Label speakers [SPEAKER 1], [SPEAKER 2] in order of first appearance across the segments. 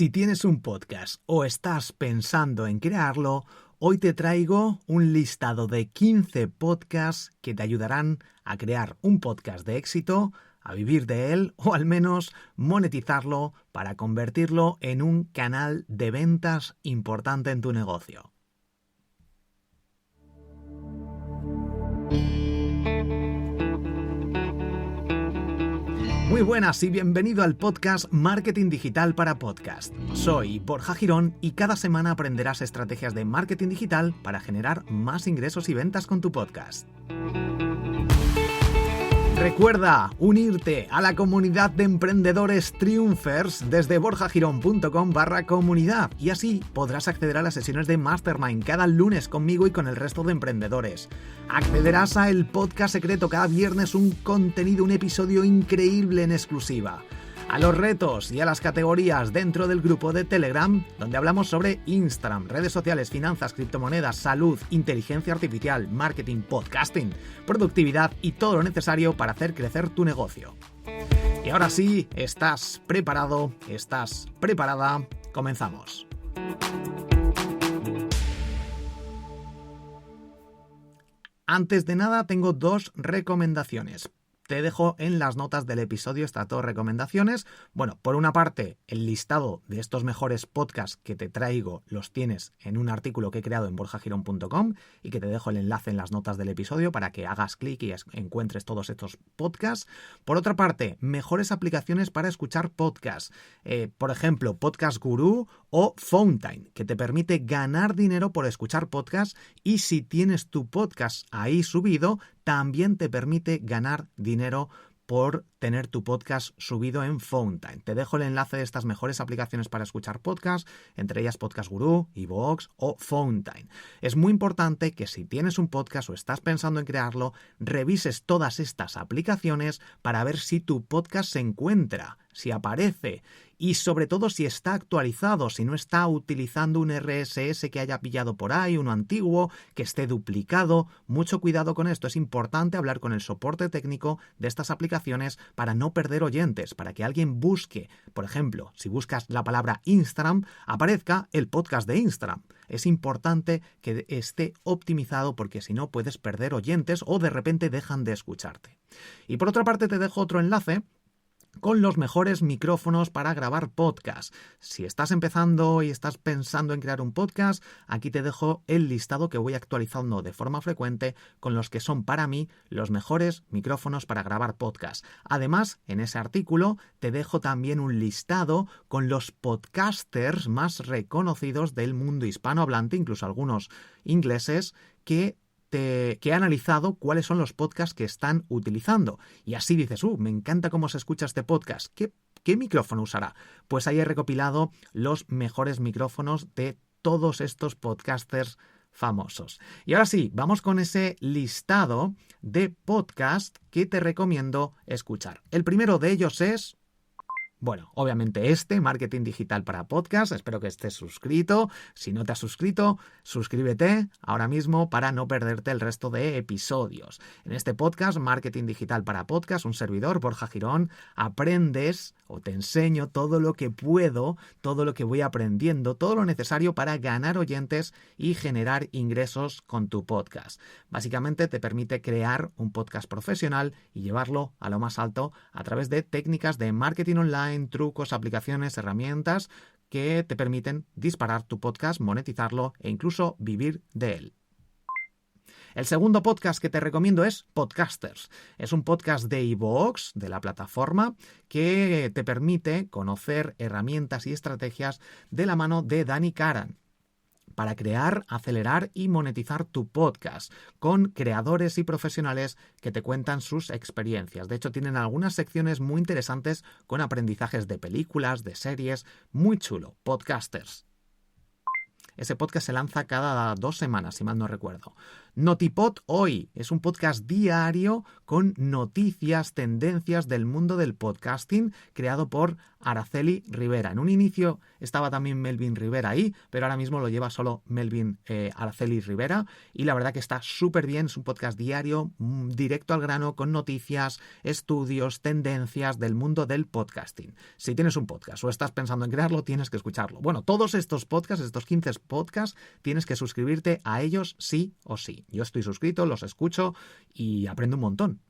[SPEAKER 1] Si tienes un podcast o estás pensando en crearlo, hoy te traigo un listado de 15 podcasts que te ayudarán a crear un podcast de éxito, a vivir de él o al menos monetizarlo para convertirlo en un canal de ventas importante en tu negocio. Muy buenas y bienvenido al podcast Marketing Digital para Podcast. Soy Borja Girón y cada semana aprenderás estrategias de marketing digital para generar más ingresos y ventas con tu podcast. Recuerda unirte a la comunidad de emprendedores Triunfers desde borjagirón.com/comunidad y así podrás acceder a las sesiones de Mastermind cada lunes conmigo y con el resto de emprendedores. Accederás a el podcast secreto cada viernes, un episodio increíble en exclusiva. A los retos y a las categorías dentro del grupo de Telegram, donde hablamos sobre Instagram, redes sociales, finanzas, criptomonedas, salud, inteligencia artificial, marketing, podcasting, productividad y todo lo necesario para hacer crecer tu negocio. Y ahora sí, ¿estás preparado? ¿Estás preparada? Comenzamos. Antes de nada, tengo 2 recomendaciones. Te dejo en las notas del episodio estas 2 recomendaciones. Bueno, por una parte, el listado de estos mejores podcasts que te traigo los tienes en un artículo que he creado en borjagirón.com y que te dejo el enlace en las notas del episodio para que hagas clic y encuentres todos estos podcasts. Por otra parte, mejores aplicaciones para escuchar podcasts. Por ejemplo, Podcast Guru o Fountain, que te permite ganar dinero por escuchar podcasts y si tienes tu podcast ahí subido, también te permite ganar dinero por tener tu podcast subido en Fountain. Te dejo el enlace de estas mejores aplicaciones para escuchar podcasts, entre ellas Podcast Guru, iVoox o Fountain. Es muy importante que si tienes un podcast o estás pensando en crearlo, revises todas estas aplicaciones para ver si tu podcast se encuentra, si aparece y sobre todo si está actualizado, si no está utilizando un RSS que haya pillado por ahí, uno antiguo, que esté duplicado. Mucho cuidado con esto, es importante hablar con el soporte técnico de estas aplicaciones para no perder oyentes, para que alguien busque, por ejemplo, si buscas la palabra Instagram, aparezca el podcast de Instagram. Es importante que esté optimizado porque si no puedes perder oyentes o de repente dejan de escucharte. Y por otra parte te dejo otro enlace con los mejores micrófonos para grabar podcast. Si estás empezando y estás pensando en crear un podcast, aquí te dejo el listado que voy actualizando de forma frecuente con los que son para mí los mejores micrófonos para grabar podcast. Además, en ese artículo te dejo también un listado con los podcasters más reconocidos del mundo hispanohablante, incluso algunos ingleses, que he analizado cuáles son los podcasts que están utilizando. Y así dices, me encanta cómo se escucha este podcast. ¿Qué micrófono usará? Pues ahí he recopilado los mejores micrófonos de todos estos podcasters famosos. Y ahora sí, vamos con ese listado de podcasts que te recomiendo escuchar. El primero de ellos es... Bueno, obviamente Marketing Digital para Podcast, espero que estés suscrito. Si no te has suscrito, suscríbete ahora mismo para no perderte el resto de episodios. En este podcast, Marketing Digital para Podcast, un servidor, Borja Girón, aprendes o te enseño todo lo que puedo, todo lo que voy aprendiendo, todo lo necesario para ganar oyentes y generar ingresos con tu podcast. Básicamente te permite crear un podcast profesional y llevarlo a lo más alto a través de técnicas de marketing online, trucos, aplicaciones, herramientas que te permiten disparar tu podcast, monetizarlo e incluso vivir de él. El segundo podcast que te recomiendo es Podcasters. Es un podcast de iVoox, de la plataforma, que te permite conocer herramientas y estrategias de la mano de Dani Karan para crear, acelerar y monetizar tu podcast con creadores y profesionales que te cuentan sus experiencias. De hecho, tienen algunas secciones muy interesantes con aprendizajes de películas, de series, muy chulo. Podcasters. Ese podcast se lanza cada 2 semanas, si mal no recuerdo. Notipod Hoy es un podcast diario con noticias, tendencias del mundo del podcasting creado por Araceli Rivera. En un inicio estaba también Melvin Rivera ahí, pero ahora mismo lo lleva solo Melvin Araceli Rivera y la verdad que está súper bien. Es un podcast diario, directo al grano, con noticias, estudios, tendencias del mundo del podcasting. Si tienes un podcast o estás pensando en crearlo, tienes que escucharlo. Bueno, todos estos podcasts, estos 15 podcasts, tienes que suscribirte a ellos sí o sí. Yo estoy suscrito, los escucho y aprendo un montón.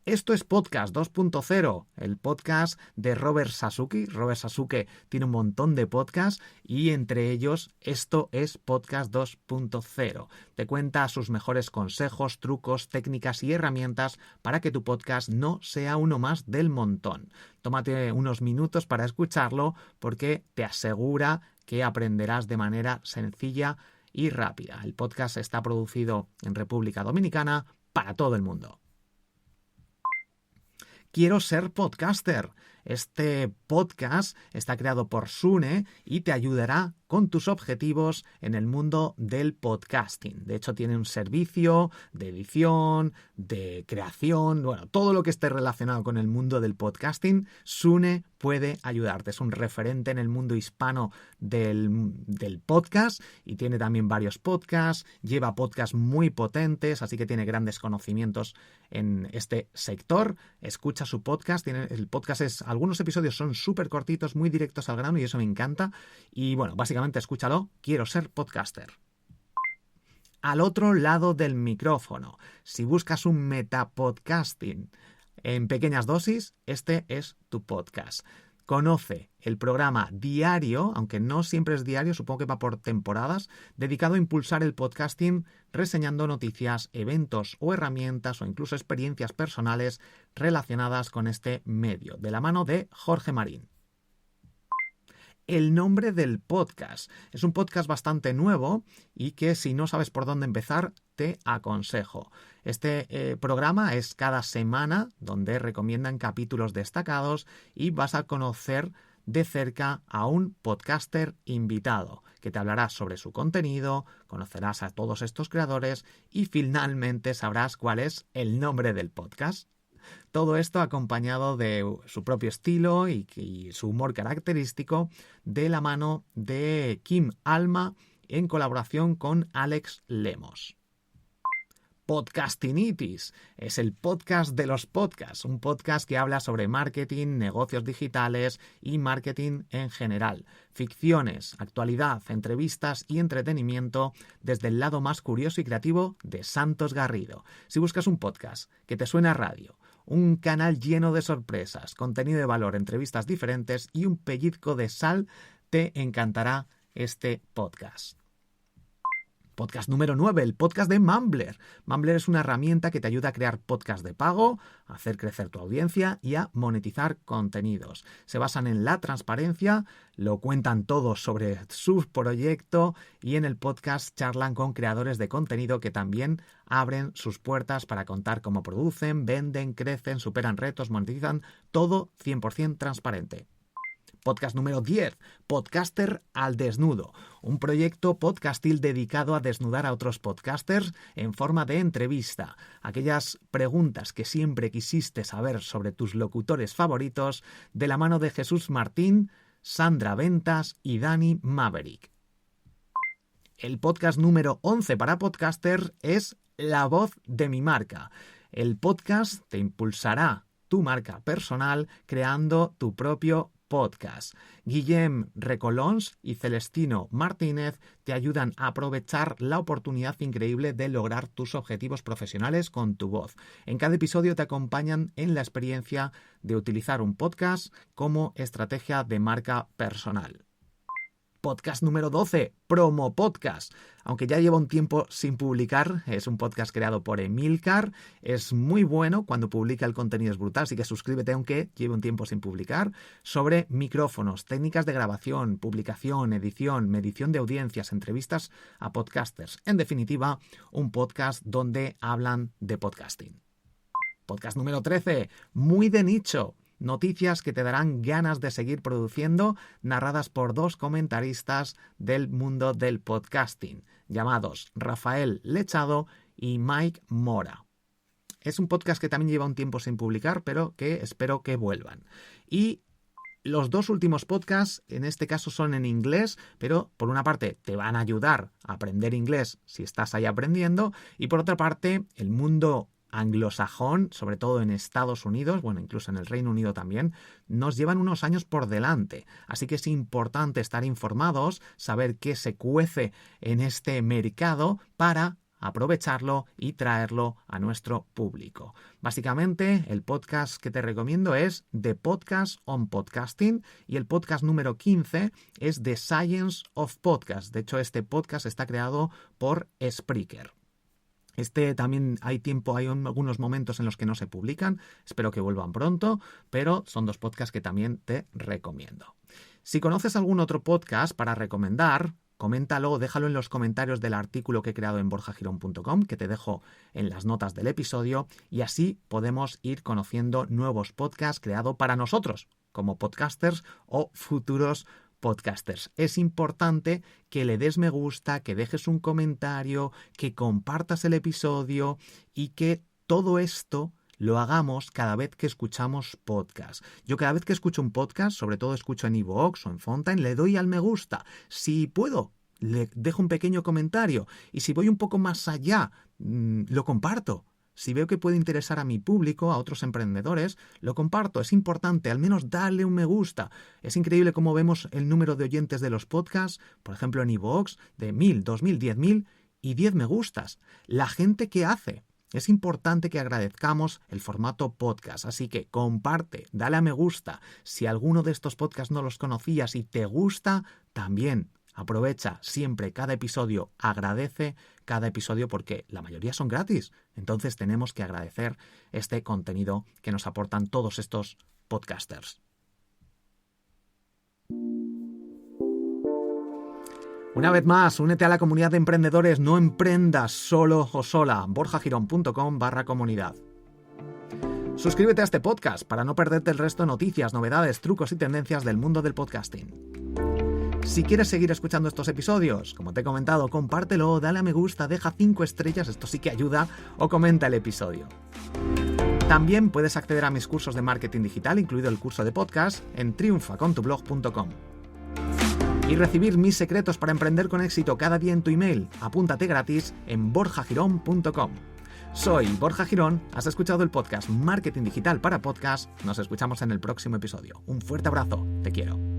[SPEAKER 1] Esto es Podcast 2.0, el podcast de Robert Sasuke. Robert Sasuke tiene un montón de podcasts y entre ellos esto es Podcast 2.0. Te cuenta sus mejores consejos, trucos, técnicas y herramientas para que tu podcast no sea uno más del montón. Tómate unos minutos para escucharlo porque te asegura que aprenderás de manera sencilla y rápida. El podcast está producido en República Dominicana para todo el mundo. Quiero ser podcaster. Este podcast está creado por Sune y te ayudará con tus objetivos en el mundo del podcasting. De hecho, tiene un servicio de edición, de creación, bueno, todo lo que esté relacionado con el mundo del podcasting, Sune puede ayudarte. Es un referente en el mundo hispano del podcast y tiene también varios podcasts, lleva podcasts muy potentes, así que tiene grandes conocimientos en este sector. Escucha su podcast, el podcast algunos episodios son súper cortitos, muy directos al grano y eso me encanta. Y bueno, básicamente escúchalo, quiero ser podcaster. Al otro lado del micrófono, si buscas un metapodcasting en pequeñas dosis, este es tu podcast. Conoce el programa diario, aunque no siempre es diario, supongo que va por temporadas, dedicado a impulsar el podcasting, reseñando noticias, eventos o herramientas o incluso experiencias personales relacionadas con este medio, de la mano de Jorge Marín. El nombre del podcast. Es un podcast bastante nuevo y que si no sabes por dónde empezar, te aconsejo. Este programa es cada semana donde recomiendan capítulos destacados y vas a conocer de cerca a un podcaster invitado que te hablará sobre su contenido, conocerás a todos estos creadores y finalmente sabrás cuál es el nombre del podcast. Todo esto acompañado de su propio estilo y su humor característico de la mano de Kim Alma en colaboración con Alex Lemos. Podcastinitis es el podcast de los podcasts, un podcast que habla sobre marketing, negocios digitales y marketing en general, ficciones, actualidad, entrevistas y entretenimiento desde el lado más curioso y creativo de Santos Garrido. Si buscas un podcast que te suena a radio, un canal lleno de sorpresas, contenido de valor, entrevistas diferentes y un pellizco de sal, te encantará este podcast. Podcast número 9, el podcast de Mumbler. Mumbler es una herramienta que te ayuda a crear podcasts de pago, a hacer crecer tu audiencia y a monetizar contenidos. Se basan en la transparencia, lo cuentan todo sobre su proyecto y en el podcast charlan con creadores de contenido que también abren sus puertas para contar cómo producen, venden, crecen, superan retos, monetizan, todo 100% transparente. Podcast número 10, Podcaster al Desnudo, un proyecto podcastil dedicado a desnudar a otros podcasters en forma de entrevista. Aquellas preguntas que siempre quisiste saber sobre tus locutores favoritos, de la mano de Jesús Martín, Sandra Ventas y Dani Maverick. El podcast número 11 para podcasters es La Voz de mi Marca. El podcast te impulsará tu marca personal creando tu propio podcast. Guillem Recolons y Celestino Martínez te ayudan a aprovechar la oportunidad increíble de lograr tus objetivos profesionales con tu voz. En cada episodio te acompañan en la experiencia de utilizar un podcast como estrategia de marca personal. Podcast número 12, Promo Podcast. Aunque ya lleva un tiempo sin publicar, es un podcast creado por Emilcar, es muy bueno, cuando publica el contenido es brutal, así que suscríbete aunque lleve un tiempo sin publicar, sobre micrófonos, técnicas de grabación, publicación, edición, medición de audiencias, entrevistas a podcasters. En definitiva, un podcast donde hablan de podcasting. Podcast número 13, muy de nicho. Noticias que te darán ganas de seguir produciendo, narradas por dos comentaristas del mundo del podcasting, llamados Rafael Lechado y Mike Mora. Es un podcast que también lleva un tiempo sin publicar, pero que espero que vuelvan. Y Los 2 últimos podcasts, en este caso, son en inglés, pero por una parte te van a ayudar a aprender inglés si estás ahí aprendiendo, y por otra parte, el mundo anglosajón, sobre todo en Estados Unidos, bueno, incluso en el Reino Unido también, nos llevan unos años por delante. Así que es importante estar informados, saber qué se cuece en este mercado para aprovecharlo y traerlo a nuestro público. Básicamente, el podcast que te recomiendo es The Podcast on Podcasting y el podcast número 15 es The Science of Podcast. De hecho, este podcast está creado por Spreaker. También hay algunos momentos en los que no se publican, espero que vuelvan pronto, pero son 2 podcasts que también te recomiendo. Si conoces algún otro podcast para recomendar, coméntalo, déjalo en los comentarios del artículo que he creado en borjagirón.com, que te dejo en las notas del episodio, y así podemos ir conociendo nuevos podcasts creados para nosotros, como podcasters o futuros podcasters. Es importante que le des me gusta, que dejes un comentario, que compartas el episodio y que todo esto lo hagamos cada vez que escuchamos podcast. Yo cada vez que escucho un podcast, sobre todo escucho en iVoox o en Fountain, le doy al me gusta. Si puedo, le dejo un pequeño comentario. Y si voy un poco más allá, lo comparto. Si veo que puede interesar a mi público, a otros emprendedores, lo comparto. Es importante, al menos darle un me gusta. Es increíble cómo vemos el número de oyentes de los podcasts, por ejemplo en iVoox, de 1.000, 2.000, 10.000 y 10 me gustas. La gente que hace. Es importante que agradezcamos el formato podcast, así que comparte, dale a me gusta. Si alguno de estos podcasts no los conocías y te gusta, también aprovecha siempre cada episodio, agradece cada episodio porque la mayoría son gratis. Entonces tenemos que agradecer este contenido que nos aportan todos estos podcasters. Una vez más, únete a la comunidad de emprendedores, no emprendas solo o sola, borjagirón.com/comunidad. Suscríbete a este podcast para no perderte el resto de noticias, novedades, trucos y tendencias del mundo del podcasting. Si quieres seguir escuchando estos episodios, como te he comentado, compártelo, dale a me gusta, deja 5 estrellas, esto sí que ayuda, o comenta el episodio. También puedes acceder a mis cursos de marketing digital, incluido el curso de podcast, en triunfacontublog.com. Y recibir mis secretos para emprender con éxito cada día en tu email. Apúntate gratis en borjagirón.com. Soy Borja Girón, has escuchado el podcast Marketing Digital para Podcast. Nos escuchamos en el próximo episodio. Un fuerte abrazo, te quiero.